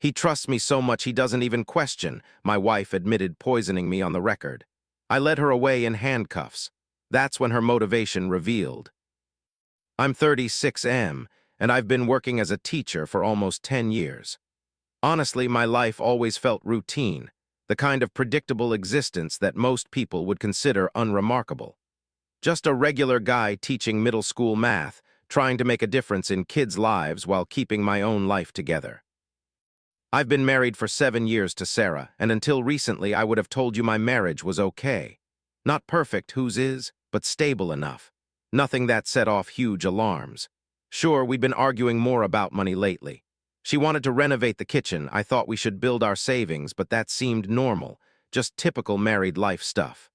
He trusts me so much he doesn't even question, my wife admitted poisoning me on the record. I led her away in handcuffs. That's when her motivation revealed. I'm 36M, and I've been working as a teacher for almost 10 years. Honestly, my life always felt routine, the kind of predictable existence that most people would consider unremarkable. Just a regular guy teaching middle school math, trying to make a difference in kids' lives while keeping my own life together. I've been married for 7 years to Sarah, and until recently I would have told you my marriage was okay. Not perfect, whose is, but stable enough. Nothing that set off huge alarms. Sure, we'd been arguing more about money lately. She wanted to renovate the kitchen. I thought we should build our savings, but that seemed normal, just typical married life stuff.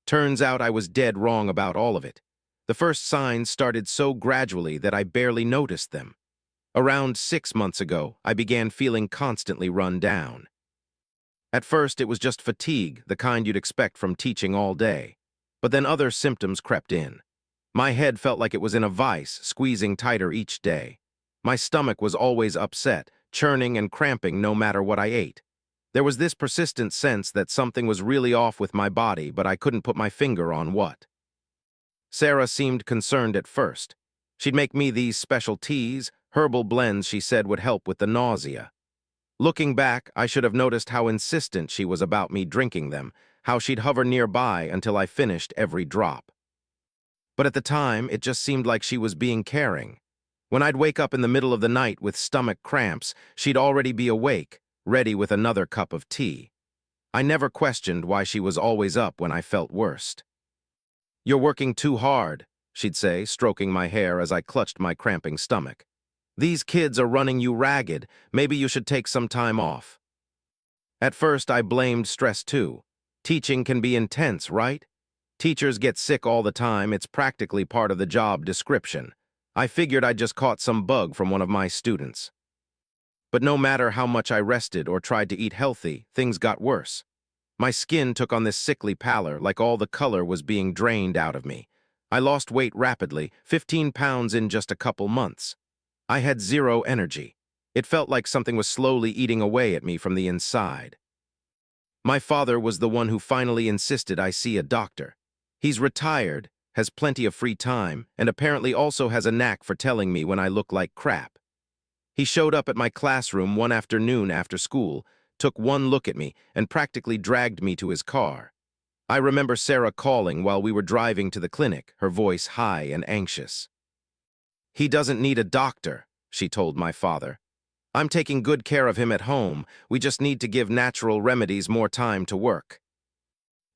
Turns out I was dead wrong about all of it. The first signs started so gradually that I barely noticed them. Around 6 months ago, I began feeling constantly run down. At first, it was just fatigue, the kind you'd expect from teaching all day. But then other symptoms crept in. My head felt like it was in a vice, squeezing tighter each day. My stomach was always upset, churning and cramping no matter what I ate. There was this persistent sense that something was really off with my body, but I couldn't put my finger on what. Sarah seemed concerned at first. She'd make me these special teas, herbal blends she said would help with the nausea. Looking back, I should have noticed how insistent she was about me drinking them, how she'd hover nearby until I finished every drop. But at the time, it just seemed like she was being caring. When I'd wake up in the middle of the night with stomach cramps, she'd already be awake, ready with another cup of tea. I never questioned why she was always up when I felt worst. "You're working too hard," she'd say, stroking my hair as I clutched my cramping stomach. "These kids are running you ragged. Maybe you should take some time off." At first, I blamed stress too. Teaching can be intense, right? Teachers get sick all the time. It's practically part of the job description. I figured I'd just caught some bug from one of my students. But no matter how much I rested or tried to eat healthy, things got worse. My skin took on this sickly pallor, like all the color was being drained out of me. I lost weight rapidly, 15 pounds in just a couple months. I had zero energy. It felt like something was slowly eating away at me from the inside. My father was the one who finally insisted I see a doctor. He's retired, has plenty of free time, and apparently also has a knack for telling me when I look like crap. He showed up at my classroom one afternoon after school, took one look at me, and practically dragged me to his car. I remember Sarah calling while we were driving to the clinic, her voice high and anxious. "He doesn't need a doctor," she told my father. "I'm taking good care of him at home. We just need to give natural remedies more time to work."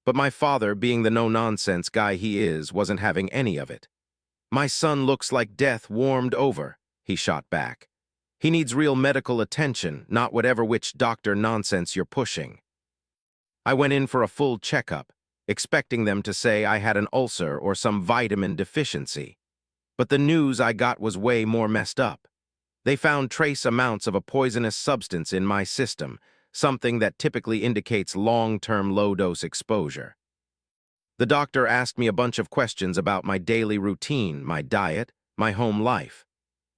But my father, being the no-nonsense guy he is, wasn't having any of it. "My son looks like death warmed over," he shot back. "He needs real medical attention, not whatever witch doctor nonsense you're pushing." I went in for a full checkup, expecting them to say I had an ulcer or some vitamin deficiency. But the news I got was way more messed up. They found trace amounts of a poisonous substance in my system, something that typically indicates long-term low-dose exposure. The doctor asked me a bunch of questions about my daily routine, my diet, my home life.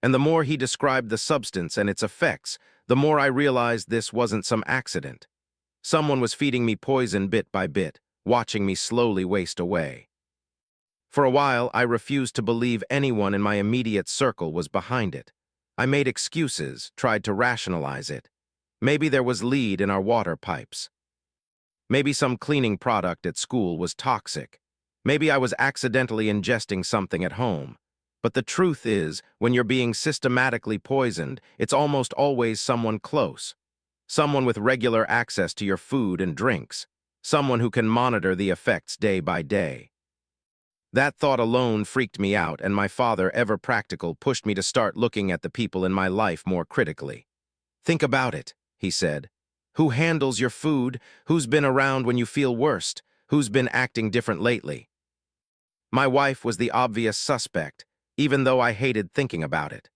And the more he described the substance and its effects, the more I realized this wasn't some accident. Someone was feeding me poison bit by bit, watching me slowly waste away. For a while, I refused to believe anyone in my immediate circle was behind it. I made excuses, tried to rationalize it. Maybe there was lead in our water pipes. Maybe some cleaning product at school was toxic. Maybe I was accidentally ingesting something at home. But the truth is, when you're being systematically poisoned, it's almost always someone close. Someone with regular access to your food and drinks. Someone who can monitor the effects day by day. That thought alone freaked me out, and my father, ever practical, pushed me to start looking at the people in my life more critically. "Think about it," he said. "Who handles your food? Who's been around when you feel worst? Who's been acting different lately?" My wife was the obvious suspect, even though I hated thinking about it.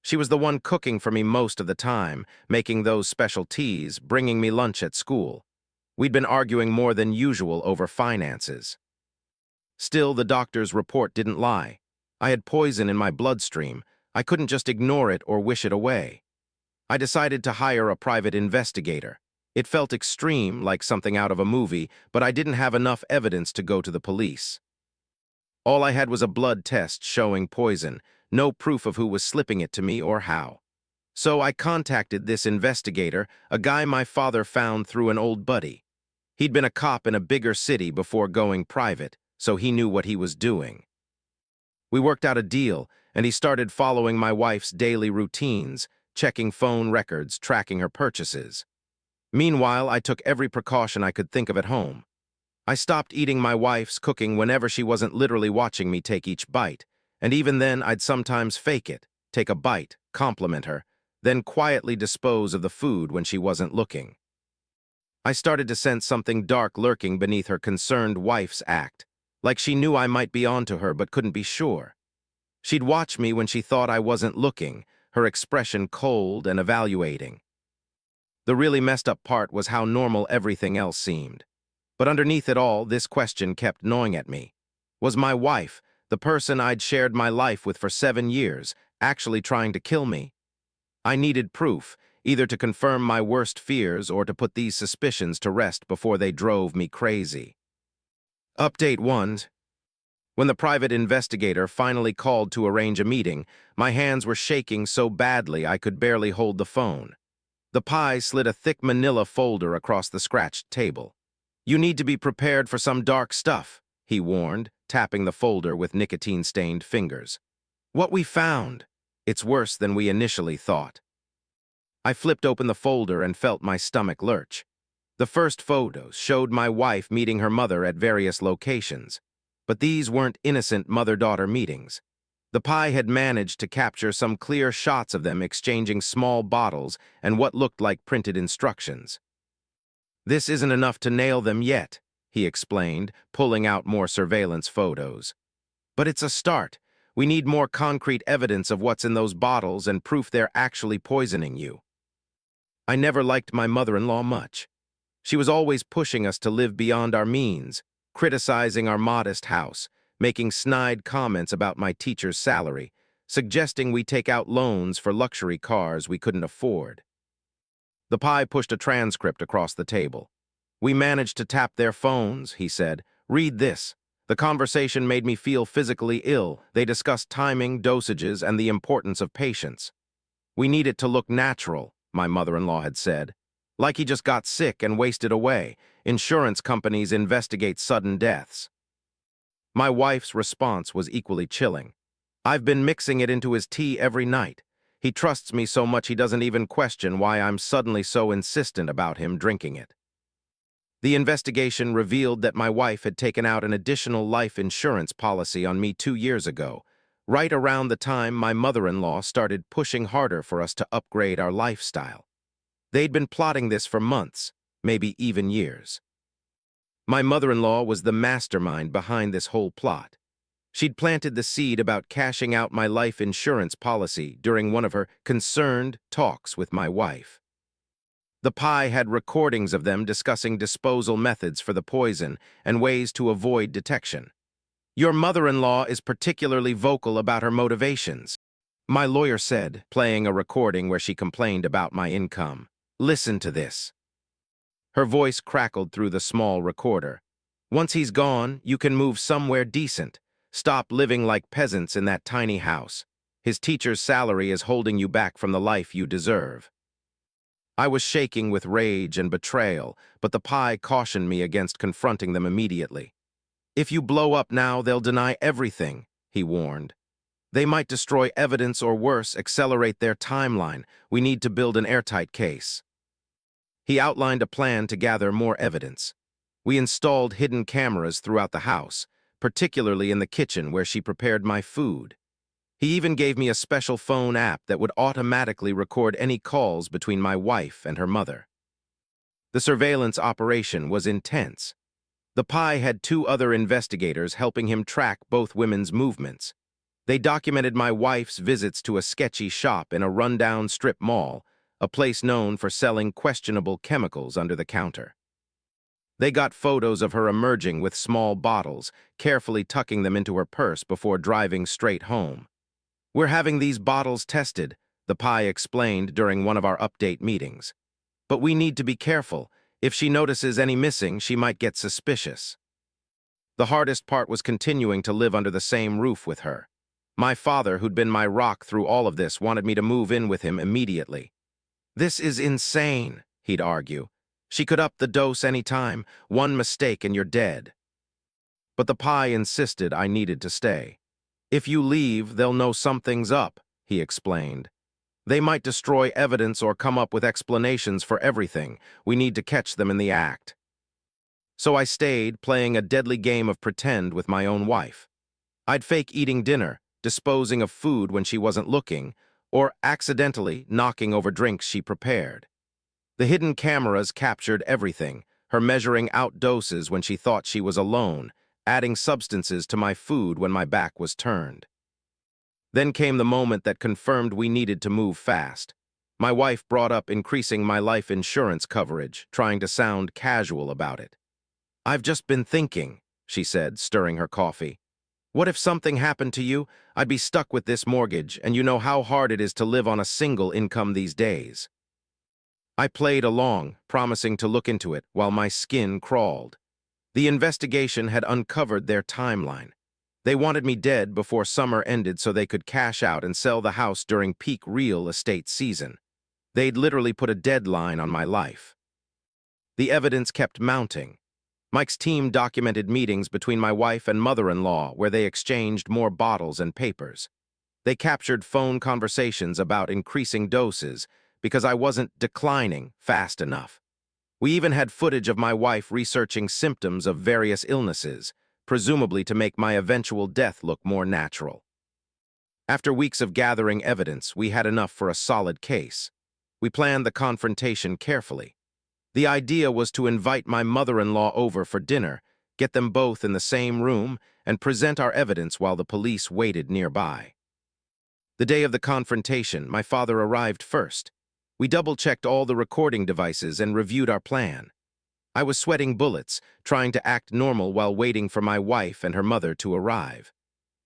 She was the one cooking for me most of the time, making those special teas, bringing me lunch at school. We'd been arguing more than usual over finances. Still, the doctor's report didn't lie. I had poison in my bloodstream. I couldn't just ignore it or wish it away. I decided to hire a private investigator. It felt extreme, like something out of a movie, but I didn't have enough evidence to go to the police. All I had was a blood test showing poison, no proof of who was slipping it to me or how. So I contacted this investigator, a guy my father found through an old buddy. He'd been a cop in a bigger city before going private, so he knew what he was doing. We worked out a deal, and he started following my wife's daily routines, checking phone records, tracking her purchases. Meanwhile, I took every precaution I could think of at home. I stopped eating my wife's cooking whenever she wasn't literally watching me take each bite, and even then I'd sometimes fake it, take a bite, compliment her, then quietly dispose of the food when she wasn't looking. I started to sense something dark lurking beneath her concerned wife's act, like she knew I might be onto her but couldn't be sure. She'd watch me when she thought I wasn't looking, her expression cold and evaluating. The really messed up part was how normal everything else seemed. But underneath it all, this question kept gnawing at me. Was my wife, the person I'd shared my life with for 7 years, actually trying to kill me? I needed proof, either to confirm my worst fears or to put these suspicions to rest before they drove me crazy. Update 1. When the private investigator finally called to arrange a meeting, my hands were shaking so badly I could barely hold the phone. The Pi slid a thick manila folder across the scratched table. "You need to be prepared for some dark stuff," he warned, tapping the folder with nicotine-stained fingers. "What we found. It's worse than we initially thought." I flipped open the folder and felt my stomach lurch. The first photos showed my wife meeting her mother at various locations. But these weren't innocent mother-daughter meetings. The Pi had managed to capture some clear shots of them exchanging small bottles and what looked like printed instructions. "This isn't enough to nail them yet," he explained, pulling out more surveillance photos. "But it's a start. We need more concrete evidence of what's in those bottles and proof they're actually poisoning you." I never liked my mother-in-law much. She was always pushing us to live beyond our means, criticizing our modest house, making snide comments about my teacher's salary, suggesting we take out loans for luxury cars we couldn't afford. The Pi pushed a transcript across the table. "We managed to tap their phones," he said. "Read this. The conversation made me feel physically ill. They discussed timing, dosages, and the importance of patience. We need it to look natural," my mother-in-law had said. "Like he just got sick and wasted away. Insurance companies investigate sudden deaths." My wife's response was equally chilling. "I've been mixing it into his tea every night. He trusts me so much he doesn't even question why I'm suddenly so insistent about him drinking it." The investigation revealed that my wife had taken out an additional life insurance policy on me 2 years ago, right around the time my mother-in-law started pushing harder for us to upgrade our lifestyle. They'd been plotting this for months, maybe even years. My mother-in-law was the mastermind behind this whole plot. She'd planted the seed about cashing out my life insurance policy during one of her concerned talks with my wife. The Pi had recordings of them discussing disposal methods for the poison and ways to avoid detection. "Your mother-in-law is particularly vocal about her motivations," my lawyer said, playing a recording where she complained about my income. "Listen to this." Her voice crackled through the small recorder. "Once he's gone, you can move somewhere decent. Stop living like peasants in that tiny house. His teacher's salary is holding you back from the life you deserve." I was shaking with rage and betrayal, but the Pi cautioned me against confronting them immediately. "If you blow up now, they'll deny everything," he warned. "They might destroy evidence or worse, accelerate their timeline. We need to build an airtight case." He outlined a plan to gather more evidence. We installed hidden cameras throughout the house, particularly in the kitchen where she prepared my food. He even gave me a special phone app that would automatically record any calls between my wife and her mother. The surveillance operation was intense. The Pi had 2 other investigators helping him track both women's movements. They documented my wife's visits to a sketchy shop in a rundown strip mall, a place known for selling questionable chemicals under the counter. They got photos of her emerging with small bottles, carefully tucking them into her purse before driving straight home. "We're having these bottles tested," the pie explained during one of our update meetings. But we need to be careful. If she notices any missing, she might get suspicious. The hardest part was continuing to live under the same roof with her. My father, who'd been my rock through all of this, wanted me to move in with him immediately. "This is insane," he'd argue. "She could up the dose any time. One mistake and you're dead." But the pie insisted I needed to stay. "If you leave, they'll know something's up," he explained. "They might destroy evidence or come up with explanations for everything. We need to catch them in the act." So I stayed, playing a deadly game of pretend with my own wife. I'd fake eating dinner, disposing of food when she wasn't looking, or accidentally knocking over drinks she prepared. The hidden cameras captured everything, her measuring out doses when she thought she was alone, adding substances to my food when my back was turned. Then came the moment that confirmed we needed to move fast. My wife brought up increasing my life insurance coverage, trying to sound casual about it. "I've just been thinking," she said, stirring her coffee. "What if something happened to you? I'd be stuck with this mortgage, and you know how hard it is to live on a single income these days." I played along, promising to look into it while my skin crawled. The investigation had uncovered their timeline. They wanted me dead before summer ended so they could cash out and sell the house during peak real estate season. They'd literally put a deadline on my life. The evidence kept mounting. Mike's team documented meetings between my wife and mother-in-law where they exchanged more bottles and papers. They captured phone conversations about increasing doses because I wasn't declining fast enough. We even had footage of my wife researching symptoms of various illnesses, presumably to make my eventual death look more natural. After weeks of gathering evidence, we had enough for a solid case. We planned the confrontation carefully. The idea was to invite my mother-in-law over for dinner, get them both in the same room, and present our evidence while the police waited nearby. The day of the confrontation, my father arrived first. We double-checked all the recording devices and reviewed our plan. I was sweating bullets, trying to act normal while waiting for my wife and her mother to arrive.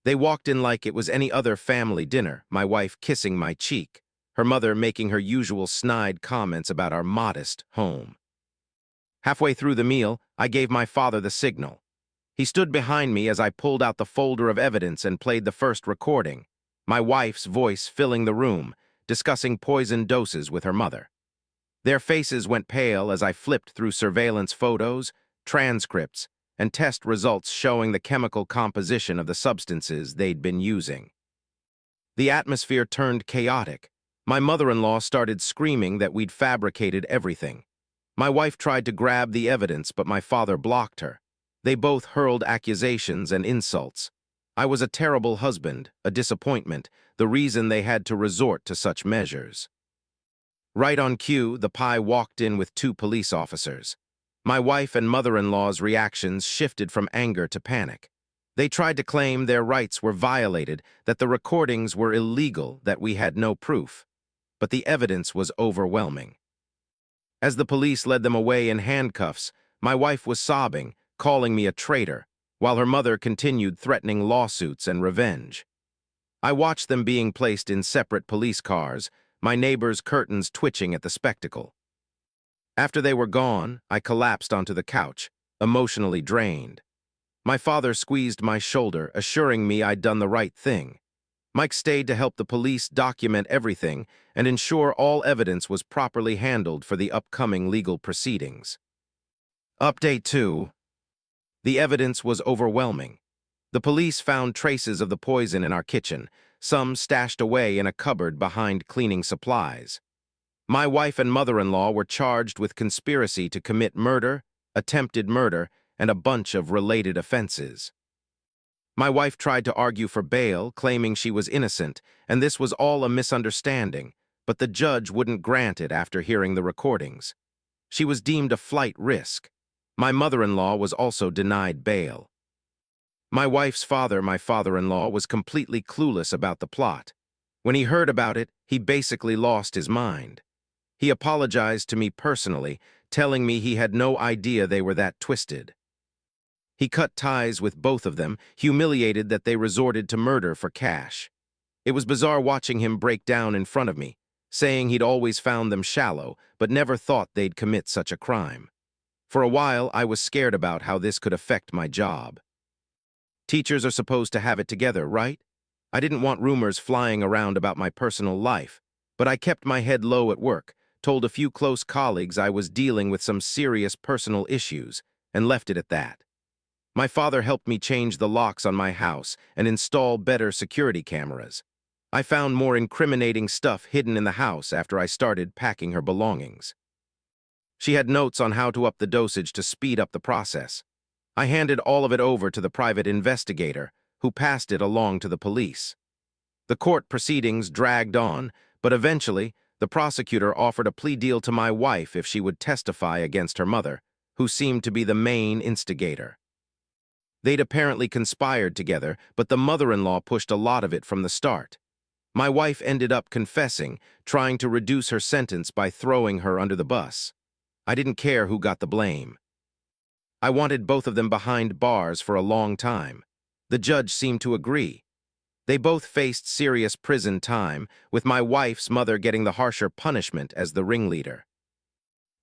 They walked in like it was any other family dinner, my wife kissing my cheek, her mother making her usual snide comments about our modest home. Halfway through the meal, I gave my father the signal. He stood behind me as I pulled out the folder of evidence and played the first recording, my wife's voice filling the room, discussing poison doses with her mother. Their faces went pale as I flipped through surveillance photos, transcripts, and test results showing the chemical composition of the substances they'd been using. The atmosphere turned chaotic. My mother-in-law started screaming that we'd fabricated everything. My wife tried to grab the evidence, but my father blocked her. They both hurled accusations and insults. I was a terrible husband, a disappointment, the reason they had to resort to such measures. Right on cue, the pie walked in with 2 police officers. My wife and mother-in-law's reactions shifted from anger to panic. They tried to claim their rights were violated, that the recordings were illegal, that we had no proof. But the evidence was overwhelming. As the police led them away in handcuffs, my wife was sobbing, calling me a traitor, while her mother continued threatening lawsuits and revenge. I watched them being placed in separate police cars, my neighbor's curtains twitching at the spectacle. After they were gone, I collapsed onto the couch, emotionally drained. My father squeezed my shoulder, assuring me I'd done the right thing. Mike stayed to help the police document everything and ensure all evidence was properly handled for the upcoming legal proceedings. Update 2. The evidence was overwhelming. The police found traces of the poison in our kitchen, some stashed away in a cupboard behind cleaning supplies. My wife and mother-in-law were charged with conspiracy to commit murder, attempted murder, and a bunch of related offenses. My wife tried to argue for bail, claiming she was innocent, and this was all a misunderstanding, but the judge wouldn't grant it after hearing the recordings. She was deemed a flight risk. My mother-in-law was also denied bail. My wife's father, my father-in-law, was completely clueless about the plot. When he heard about it, he basically lost his mind. He apologized to me personally, telling me he had no idea they were that twisted. He cut ties with both of them, humiliated that they resorted to murder for cash. It was bizarre watching him break down in front of me, saying he'd always found them shallow, but never thought they'd commit such a crime. For a while, I was scared about how this could affect my job. Teachers are supposed to have it together, right? I didn't want rumors flying around about my personal life, but I kept my head low at work, told a few close colleagues I was dealing with some serious personal issues, and left it at that. My father helped me change the locks on my house and install better security cameras. I found more incriminating stuff hidden in the house after I started packing her belongings. She had notes on how to up the dosage to speed up the process. I handed all of it over to the private investigator, who passed it along to the police. The court proceedings dragged on, but eventually, the prosecutor offered a plea deal to my wife if she would testify against her mother, who seemed to be the main instigator. They'd apparently conspired together, but the mother-in-law pushed a lot of it from the start. My wife ended up confessing, trying to reduce her sentence by throwing her under the bus. I didn't care who got the blame. I wanted both of them behind bars for a long time. The judge seemed to agree. They both faced serious prison time, with my wife's mother getting the harsher punishment as the ringleader.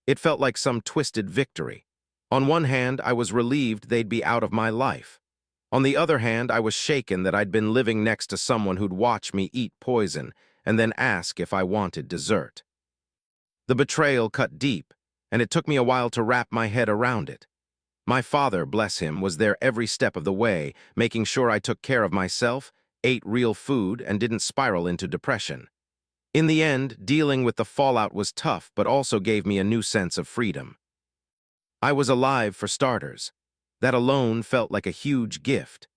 It felt like some twisted victory. On one hand, I was relieved they'd be out of my life. On the other hand, I was shaken that I'd been living next to someone who'd watch me eat poison and then ask if I wanted dessert. The betrayal cut deep, and it took me a while to wrap my head around it. My father, bless him, was there every step of the way, making sure I took care of myself, ate real food, and didn't spiral into depression. In the end, dealing with the fallout was tough, but also gave me a new sense of freedom. I was alive, for starters. That alone felt like a huge gift.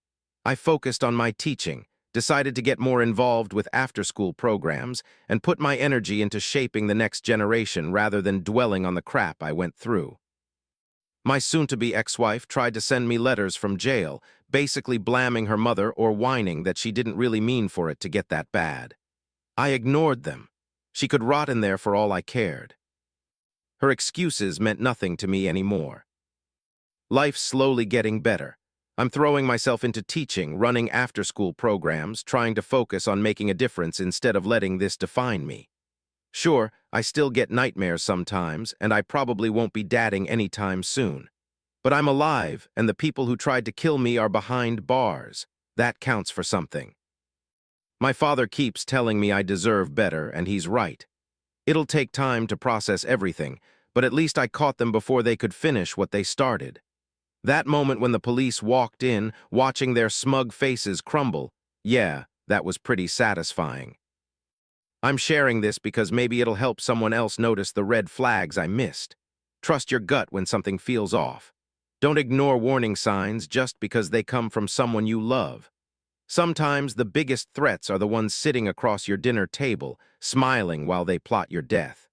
I focused on my teaching, decided to get more involved with after-school programs, and put my energy into shaping the next generation rather than dwelling on the crap I went through. My soon-to-be ex-wife tried to send me letters from jail, basically blaming her mother or whining that she didn't really mean for it to get that bad. I ignored them. She could rot in there for all I cared. Her excuses meant nothing to me anymore. Life's slowly getting better. I'm throwing myself into teaching, running after-school programs, trying to focus on making a difference instead of letting this define me. Sure, I still get nightmares sometimes, and I probably won't be dadding anytime soon. But I'm alive, and the people who tried to kill me are behind bars. That counts for something. My father keeps telling me I deserve better, and he's right. It'll take time to process everything, but at least I caught them before they could finish what they started. That moment when the police walked in, watching their smug faces crumble, yeah, that was pretty satisfying. I'm sharing this because maybe it'll help someone else notice the red flags I missed. Trust your gut when something feels off. Don't ignore warning signs just because they come from someone you love. Sometimes the biggest threats are the ones sitting across your dinner table, smiling while they plot your death.